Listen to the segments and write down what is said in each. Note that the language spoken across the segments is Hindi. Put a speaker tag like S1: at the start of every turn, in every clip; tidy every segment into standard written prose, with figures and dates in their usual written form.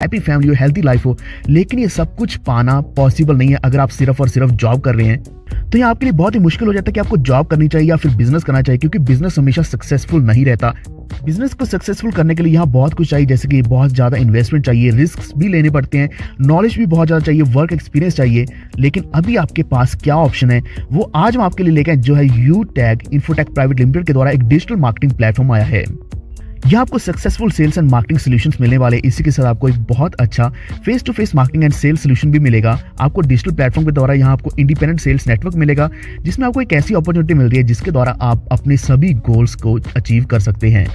S1: हैप्पी फैमिली हो, हेल्थी लाइफ हो, लेकिन ये सब कुछ पाना पॉसिबल नहीं है अगर आप सिर्फ और सिर्फ जॉब कर रहे हैं। तो ये आपके लिए बहुत ही मुश्किल हो जाता है कि आपको जॉब करनी चाहिए या फिर बिजनेस करना चाहिए, क्योंकि बिजनेस हमेशा सक्सेसफुल नहीं रहता। बिजनेस को सक्सेसफुल करने के लिए यहाँ बहुत कुछ चाहिए, जैसे कि बहुत ज्यादा इन्वेस्टमेंट चाहिए, रिस्क भी लेने पड़ते हैं, नॉलेज भी बहुत ज्यादा चाहिए, वर्क एक्सपीरियंस चाहिए। लेकिन अभी आपके पास क्या ऑप्शन है वो आज हम आपके लिए लेके आए, जो है यूटैग इन्फोटेक प्राइवेट लिमिटेड के द्वारा एक डिजिटल मार्केटिंग प्लेटफॉर्म आया है। यहाँ आपको successful sales and marketing solutions मिलने वाले। इसी के साथ आपको एक बहुत अच्छा face to face marketing and sales solution भी मिलेगा। आपको डिजिटल प्लेटफॉर्म के द्वारा यहाँ आपको इंडिपेंडेंट सेल्स नेटवर्क मिलेगा, जिसमें आपको एक ऐसी अपॉर्चुनिटी मिल रही है जिसके द्वारा आप अपने सभी गोल्स को अचीव कर सकते हैं।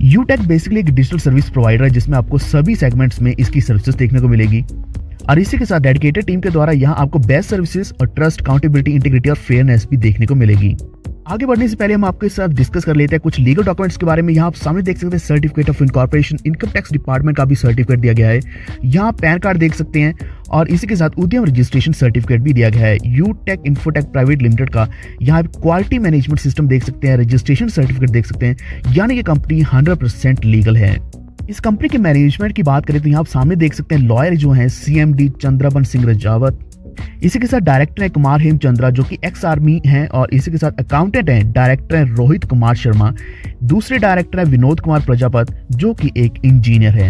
S1: यूटैग बेसिकली एक डिजिटल सर्विस प्रोवाइडर है, जिसमें आपको सभी सेगमेंट्स में इसकी सर्विसेज देखने को मिलेगी। और इसी के साथ डेडिकेटेड टीम के द्वारा यहाँ आपको बेस्ट सर्विसेज और ट्रस्ट, अकाउंटेबिलिटी, इंटीग्रिटी और फेयरनेस भी देखने को मिलेगी। आगे बढ़ने से पहले हम आपके साथ डिस्कस कर लेते हैं कुछ लीगल डॉक्यूमेंट्स के बारे में। यहाँ आप सामने देख सकते हैं certificate of incorporation, income tax department का भी सर्टिफिकेट दिया गया है। यहाँ पैन कार्ड देख सकते हैं और इसी के साथ उद्यम रजिस्ट्रेशन सर्टिफिकेट भी दिया गया है। यूटैग इन्फोटेक प्राइवेट लिमिटेड का यहाँ क्वालिटी मैनेजमेंट सिस्टम देख सकते हैं, रजिस्ट्रेशन सर्टिफिकेट देख सकते हैं, यानी कि कंपनी 100% लीगल है। इस कंपनी के मैनेजमेंट की बात करें तो यहाँ आप सामने देख सकते हैं लॉयर जो हैं CMD चंद्रबन सिंह रजावत। इसी के साथ डायरेक्टर है कुमार हेमचंद्रा, जो कि एक्स आर्मी हैं। और इसी के साथ अकाउंटेंट हैं, डायरेक्टर है रोहित कुमार शर्मा। दूसरे डायरेक्टर है विनोद कुमार प्रजापत, जो कि एक इंजीनियर है।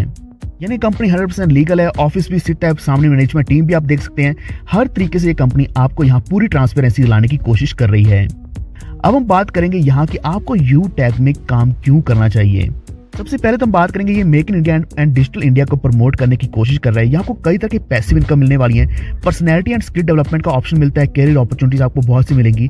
S1: यानी कंपनी 100% लीगल है। ऑफिस भी सिट है, सामने मैनेजमेंट टीम भी आप देख सकते हैं। हर तरीके से ये कंपनी आपको यहाँ पूरी ट्रांसपेरेंसी लाने की कोशिश कर रही है। अब हम बात करेंगे यहाँ कि आपको यूटैग में काम क्यों करना चाहिए। सबसे पहले तो हम बात करेंगे, ये make in India and digital India को प्रमोट करने की कोशिश कर रहा है। यहाँ आपको कई तरह की पैसिव इनकम मिलने वाली है, पर्सनैलिटी एंड स्किल डेवलपमेंट का ऑप्शन मिलता है, कैरियर अपॉर्चुनिटीज आपको बहुत सी मिलेंगी,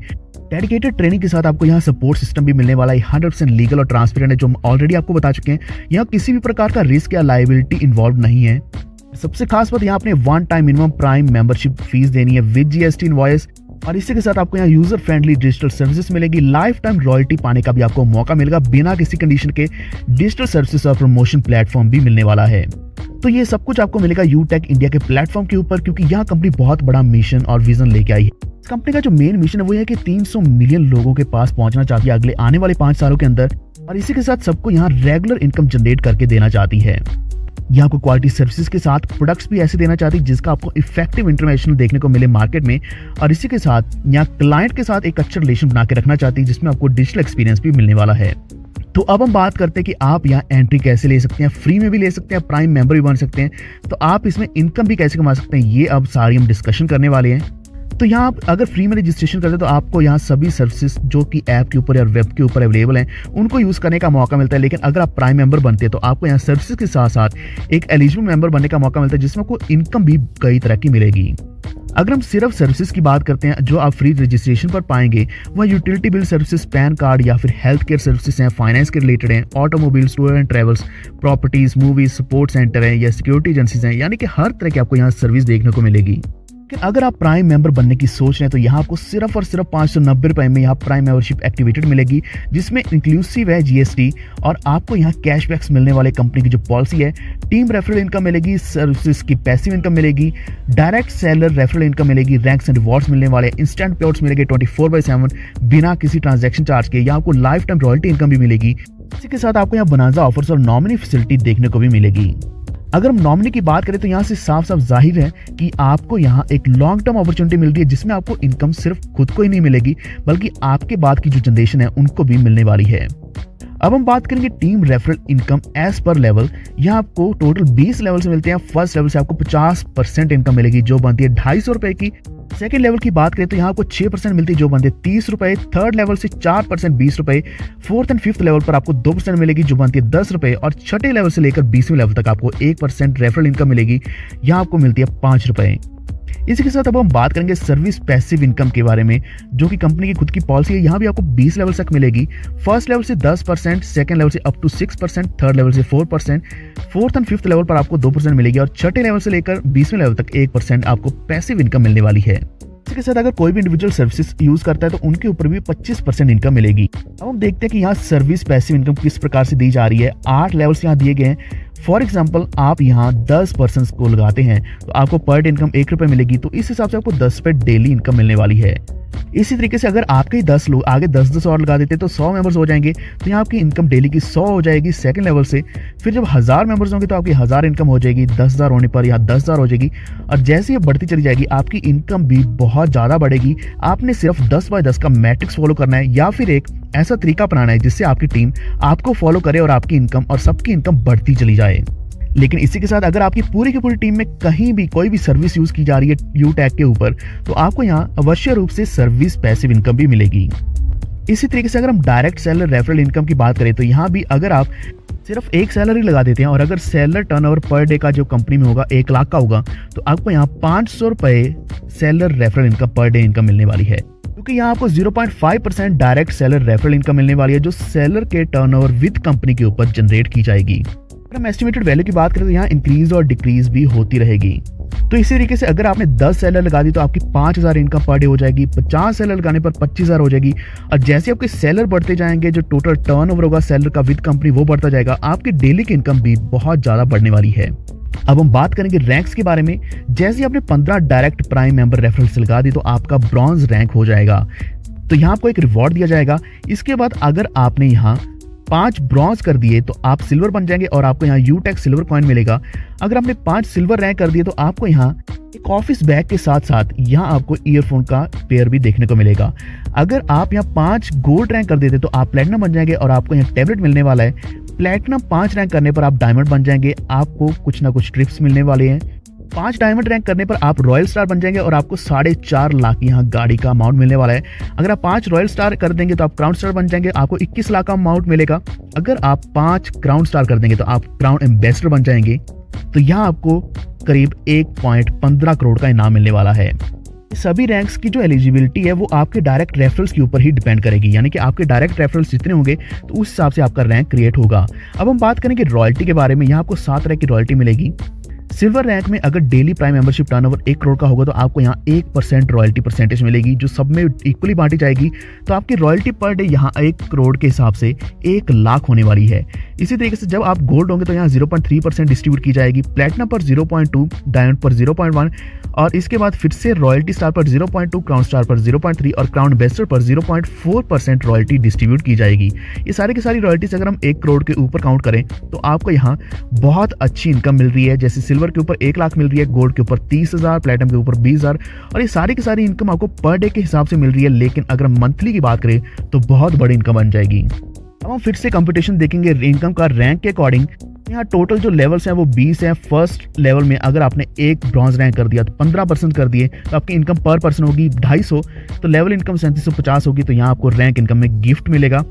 S1: डेडिकेटेड ट्रेनिंग के साथ आपको यहाँ सपोर्ट सिस्टम भी मिलने वाला है। 100% लीगल और ट्रांसपेरेंट है, जो हम ऑलरेडी आपको बता चुके हैं। यहाँ किसी भी प्रकार का रिस्क या लायबिलिटी इन्वॉल्व नहीं है। सबसे खास बात, यहाँ आपने 1 time minimum prime membership fees देनी है विद GST इनवॉइस। और इसी के साथ आपको यहाँ यूजर फ्रेंडली डिजिटल सर्विसेज मिलेगी। लाइफ टाइम रॉयल्टी पाने का भी आपको मौका मिलेगा बिना किसी कंडीशन के। डिजिटल सर्विसेज और प्रमोशन प्लेटफॉर्म भी मिलने वाला है। तो ये सब कुछ आपको मिलेगा यूटैग इंडिया के प्लेटफॉर्म के ऊपर, क्योंकि यहाँ कंपनी बहुत बड़ा मिशन और विजन लेके आई है। इस कंपनी का जो मेन मिशन है वो है कि 300 मिलियन लोगों के पास पहुंचना चाहती है अगले आने वाले 5 सालों के अंदर। और इसी के साथ सबको यहाँ रेगुलर इनकम जनरेट करके देना चाहती है। यहाँ आपको क्वालिटी सर्विसेज के साथ प्रोडक्ट्स भी ऐसे देना चाहती है जिसका आपको इफेक्टिव इंटरनेशनल देखने को मिले मार्केट में। और इसी के साथ यहाँ क्लाइंट के साथ एक अच्छा रिलेशन बना के रखना चाहती है, जिसमें आपको डिजिटल एक्सपीरियंस भी मिलने वाला है। तो अब हम बात करते हैं कि आप यहाँ एंट्री कैसे ले सकते हैं। फ्री में भी ले सकते हैं, प्राइम मेंबर भी बन सकते हैं। तो आप इसमें इनकम भी कैसे कमा सकते हैं, ये अब सारी हम डिस्कशन करने वाले हैं। तो यहाँ आप अगर फ्री में रजिस्ट्रेशन करते हैं तो आपको यहाँ सभी सर्विसेज जो कि ऐप के ऊपर या वेब के ऊपर अवेलेबल हैं उनको यूज करने का मौका मिलता है। लेकिन अगर आप प्राइम मेंबर बनते हैं तो आपको यहाँ सर्विसेज के साथ साथ एक एलिजिबल मेंबर बनने का मौका मिलता है, जिसमें आपको इनकम भी कई तरह की मिलेगी। अगर हम सिर्फ सर्विसेज की बात करते हैं जो आप फ्री रजिस्ट्रेशन पर पाएंगे, वह utility bill services, pan card या फिर हेल्थ केयर सर्विसेज हैं, फाइनेंस के रिलेटेड हैं, automobiles, tour and travels, properties, movies, support centre है या सिक्योरिटी एजेंसीज हैं। यानी कि हर तरह की आपको यहाँ सर्विस देखने को मिलेगी। अगर आप प्राइम मेंबर बनने की सोच रहे हैं तो यहाँ आपको सिर्फ और सिर्फ 590 रुपए में यहाँ प्राइम मेंबरशिप एक्टिवेटेड मिलेगी, जिसमें इंक्लूसिव है GST। और आपको यहाँ कैशबैक्स मिलने वाले कंपनी की जो पॉलिसी है, टीम रेफरल इनकम मिलेगी, सर्विसेज की पैसिव इनकम मिलेगी, डायरेक्ट सेलर रेफरल इनकम मिलेगी, रैंक्स एंड रिवॉर्ड्स मिलने वाले, इंस्टेंट पेआउट्स मिलेंगे 24/7 बिना किसी ट्रांजैक्शन चार्ज के। यहाँ आपको लाइफ टाइम रॉयल्टी इनकम भी मिलेगी। इसी के साथ आपको यहाँ बनाजा ऑफर्स और नॉमिनी फैसिलिटी देखने को भी मिलेगी। अगर हम नॉमिनी की बात करें तो यहाँ से साफ साफ जाहिर है कि आपको यहाँ एक लॉन्ग टर्म अपॉर्चुनिटी मिल रही है, जिसमें आपको इनकम सिर्फ खुद को ही नहीं मिलेगी बल्कि आपके बाद की जो जनरेशन है उनको भी मिलने वाली है। अब हम बात करेंगे team referral income as per level. यहाँ आपको टोटल 20 लेवल से मिलते हैं। फर्स्ट लेवल से आपको 50% इनकम मिलेगी, जो बनती है 250 रुपए की। सेकेंड लेवल की बात करें तो यहाँ आपको 6% मिलती है, जो बनती है 30 रुपए। थर्ड लेवल से 4% 20 रुपए। फोर्थ एंड फिफ्थ लेवल पर आपको 2% मिलेगी, जो बनती है 10 रुपए। और छठे लेवल से लेकर 20वें लेवल तक आपको 1% रेफरल इनकम मिलेगी, यहाँ आपको मिलती है 5 रुपए। इसी के साथ अब हम बात करेंगे सर्विस पैसिव इनकम के बारे में, जो कि कंपनी की खुद की पॉलिसी है। यहाँ भी आपको 20 लेवल तक मिलेगी। फर्स्ट लेवल से 10%, सेकंड लेवल से अप टू 6%, थर्ड लेवल से 4%, फोर्थ एंड फिफ्थ लेवल पर आपको 2% मिलेगी और छठे लेवल से लेकर 20वें लेवल तक 1% आपको पैसिव इनकम मिलने वाली है। इसके साथ अगर कोई भी इंडिविजुअल सर्विसेज यूज करता है तो उनके ऊपर भी 25% इनकम मिलेगी। अब हम देखते हैं कि यहाँ सर्विस पैसिव इनकम किस प्रकार से दी जा रही है। 8 लेवल्स यहाँ दिए गए हैं। फॉर एग्जाम्पल, आप यहाँ 10 पर्सन को लगाते हैं तो आपको पर डे इनकम 1 रुपए मिलेगी, तो इस हिसाब से आपको 10 रुपए डेली इनकम मिलने वाली है। इसी तरीके से अगर आपके ही 10 लोग आगे 10-10 और लगा देते तो 100 मेंबर्स हो जाएंगे, तो यहाँ आपकी इनकम डेली की 100 हो जाएगी सेकंड लेवल से। फिर जब 1000 मेंबर्स होंगे तो आपकी 1000 इनकम हो जाएगी, 10,000 होने पर यहाँ 10,000 हो जाएगी, और जैसे ये बढ़ती चली जाएगी आपकी इनकम भी बहुत ज़्यादा बढ़ेगी। आपने सिर्फ 10x10 का मैट्रिक्स फॉलो करना है, या फिर एक ऐसा तरीका अपनाना है जिससे आपकी टीम आपको फॉलो करे और आपकी इनकम और सबकी इनकम बढ़ती चली जाए। लेकिन इसी के साथ अगर आपकी पूरी की पूरी टीम में कहीं भी कोई भी सर्विस यूज की जा रही है यू टैग के ऊपर, तो आपको यहाँ अवश्य रूप से सर्विस पैसिव इनकम भी मिलेगी। इसी तरीके से अगर हम डायरेक्ट सेलर रेफरल इनकम की बात करें, तो यहाँ भी अगर आप सिर्फ एक सैलरी लगा देते हैं और अगर सेलर टर्नओवर पर डे का जो कंपनी में होगा 1 लाख का होगा, तो आपको यहाँ 500 रुपए seller referral income per day income मिलने वाली है, क्योंकि यहाँ आपको 0.5% डायरेक्ट सेलर रेफरल इनकम मिलने वाली है जो सेलर के टर्नओवर विद कंपनी के ऊपर जनरेट की जाएगी। अगर हम एस्टिमेटेड वैल्यू की बात करें तो यहाँ इंक्रीज और डिक्रीज भी होती रहेगी। तो इसी तरीके से अगर आपने 10 सेलर लगा दी तो आपकी 5000 इनकम पर डे हो जाएगी, 50 सेलर लगाने पर 25,000 हो जाएगी, और जैसे आपके सेलर बढ़ते जाएंगे जो टोटल टर्नओवर होगा सेलर का विद कंपनी वो बढ़ता जाएगा, आपकी डेली की इनकम भी बहुत ज्यादा बढ़ने वाली है। अब हम बात करेंगे रैंक्स के बारे में। जैसे आपने 15 डायरेक्ट प्राइम मेंबर रेफरल्स लगा दी तो आपका ब्रॉन्ज रैंक हो जाएगा, तो यहाँ आपको एक रिवॉर्ड दिया जाएगा। इसके बाद अगर आपने यहाँ 5 ब्रॉन्ज कर दिए तो आप सिल्वर बन जाएंगे और आपको यहाँ यू टैग सिल्वर कॉइन मिलेगा। अगर आपने 5 सिल्वर रैंक कर दिए तो आपको यहाँ एक ऑफिस बैग के साथ साथ यहाँ आपको ईयरफोन का पेयर भी देखने को मिलेगा। अगर आप यहाँ 5 गोल्ड रैंक कर देते तो आप प्लेटिनम बन जाएंगे और आपको यहाँ टैबलेट मिलने वाला है। प्लेटिनम 5 रैंक करने पर आप डायमंड बन जाएंगे, आपको कुछ ना कुछ ट्रिप्स मिलने वाले हैं। 5 डायमंड रैंक करने पर आप रॉयल स्टार बन जाएंगे और आपको 4.5 लाख यहाँ गाड़ी का अमाउंट मिलने वाला है। अगर आप 5 रॉयल स्टार कर देंगे तो आप क्राउन स्टार बन जाएंगे, आपको 21 लाख का अमाउंट मिलेगा। अगर आप 5 क्राउन स्टार कर देंगे तो आप क्राउन एम्बेसडर बन जाएंगे, तो यहाँ आपको करीब 1.15 करोड़ का इनाम मिलने वाला है। सभी रैंक्स की जो एलिजिबिलिटी है वो आपके डायरेक्ट रेफरल्स के ऊपर ही डिपेंड करेगी, यानी कि आपके डायरेक्ट रेफरल्स जितने होंगे तो उस हिसाब से आपका रैंक क्रिएट होगा। अब हम बात करेंगे रॉयल्टी के बारे में। यहाँ आपको 7 तरह की रॉयल्टी मिलेगी। सिल्वर रैंक में अगर daily prime membership turnover 1 crore का होगा तो आपको यहाँ 1% रॉयल्टी परसेंटेज मिलेगी जो सब में इक्वली बांटी जाएगी, तो आपकी रॉयल्टी पर डे यहाँ 1 करोड़ के हिसाब से 1 लाख होने वाली है। इसी तरीके से जब आप गोल्ड होंगे तो यहाँ 0.3% डिस्ट्रीब्यूट की जाएगी, प्लेटिनम पर 0.2, डायमंड पर 0.1, और इसके बाद फिर से रॉयल्टी स्टार पर 0.2, क्राउन स्टार पर 0.3 और क्राउन एम्बेसडर पर 0.4% रॉयल्टी डिस्ट्रीब्यूट की जाएगी। ये सारी की सारी रॉयल्टीज अगर हम 1 करोड़ के ऊपर काउंट करें तो आपको यहाँ बहुत अच्छी इनकम मिल रही है। जैसे सिल्वर के ऊपर 1 लाख मिल रही है, गोल्ड के ऊपर 30,000, प्लेटिनम के ऊपर 20,000, और ये सारी की सारी इनकम आपको पर डे के हिसाब से मिल रही है। लेकिन अगर हम मंथली की बात करें तो बहुत बड़ी इनकम बन जाएगी। अब हम फिर से कंपटीशन देखेंगे इनकम का रैंक के अकॉर्डिंग। यहाँ टोटल जो लेवल्स हैं वो 20 हैं। फर्स्ट लेवल में अगर आपने 1 ब्रॉन्ज रैंक कर दिया तो 15% कर दिए तो आपकी इनकम पर पर्सन होगी 250, तो लेवल इनकम 3750 होगी, तो यहाँ आपको रैंक इनकम में गिफ्ट मिलेगा।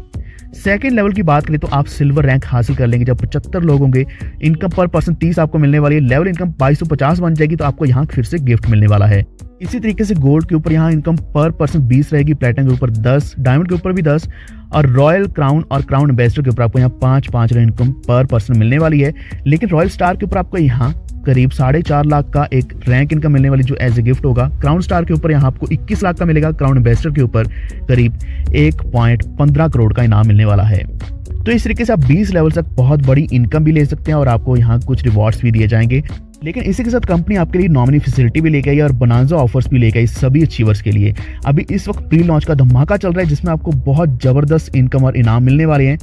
S1: सेकेंड लेवल की बात करें तो आप सिल्वर रैंक हासिल कर लेंगे जब 75 लोग होंगे, इनकम पर पर्सन 30 आपको मिलने वाली है, लेवल इनकम 2250 बन जाएगी, तो आपको यहाँ फिर से गिफ्ट मिलने वाला है। इसी तरीके से गोल्ड के ऊपर यहाँ इनकम पर पर्सन 20 रहेगी, प्लेटिनम के ऊपर 10, डायमंड के ऊपर भी 10, और रॉयल क्राउन और क्राउन एम्बेसडर के ऊपर आपको यहाँ 5 इनकम पर पर्सन मिलने वाली है। लेकिन रॉयल स्टार के ऊपर आपको यहाँ करीब 4.5 लाख का एक रैंक इनकम मिलने वाली जो एज ए गिफ्ट होगा। क्राउन स्टार के ऊपर यहाँ आपको 21 लाख का मिलेगा, क्राउन एम्बेसडर के ऊपर करीब 1.15 करोड़ का इनाम मिलने वाला है। तो इस तरीके से आप 20 लेवल तक बहुत बड़ी इनकम भी ले सकते हैं और आपको यहाँ कुछ रिवॉर्ड्स भी दिए जाएंगे। लेकिन इसी के साथ कंपनी आपके लिए नॉमिनी फैसिलिटी भी लेके आई और बोनांजा ऑफर्स भी लेके आई सभी अचीवर्स के लिए। अभी इस वक्त प्री लॉन्च का धमाका चल रहा है जिसमें आपको बहुत जबरदस्त इनकम और इनाम मिलने वाले हैं।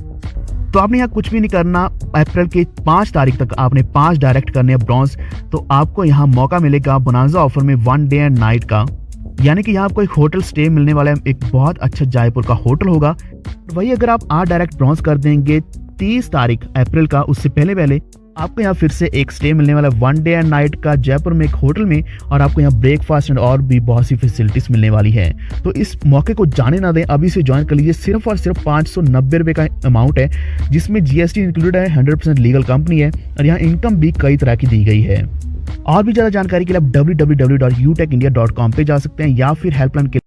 S1: तो आपने यहाँ कुछ भी नहीं करना, अप्रैल के 5 तारीख तक आपने 5 डायरेक्ट करने हैं ब्रॉन्ज, तो आपको यहाँ मौका मिलेगा बोनांजा ऑफर में 1 डे एंड नाइट का, यानी कि यहाँ आपको एक होटल स्टे मिलने वाला है। एक बहुत अच्छा जयपुर का होटल होगा। वही अगर आप 8 डायरेक्ट ब्रॉन्ज कर देंगे 30 तारीख अप्रैल का, उससे पहले आपको यहाँ फिर से एक स्टे मिलने वाला है 1 डे एंड नाइट का जयपुर में एक होटल में, और आपको यहाँ ब्रेकफास्ट एंड और भी बहुत सी फैसिलिटीज मिलने वाली है। तो इस मौके को जाने ना दें, अभी से ज्वाइन कर लीजिए। सिर्फ और सिर्फ 590 रुपये का अमाउंट है जिसमें GST इंक्लूडेड है, 100% लीगल कंपनी है और यहाँ इनकम भी कई तरह की दी गई है। और भी ज़्यादा जानकारी के लिए आप www.utecindia.com पे जा सकते हैं या फिर हेल्पलाइन के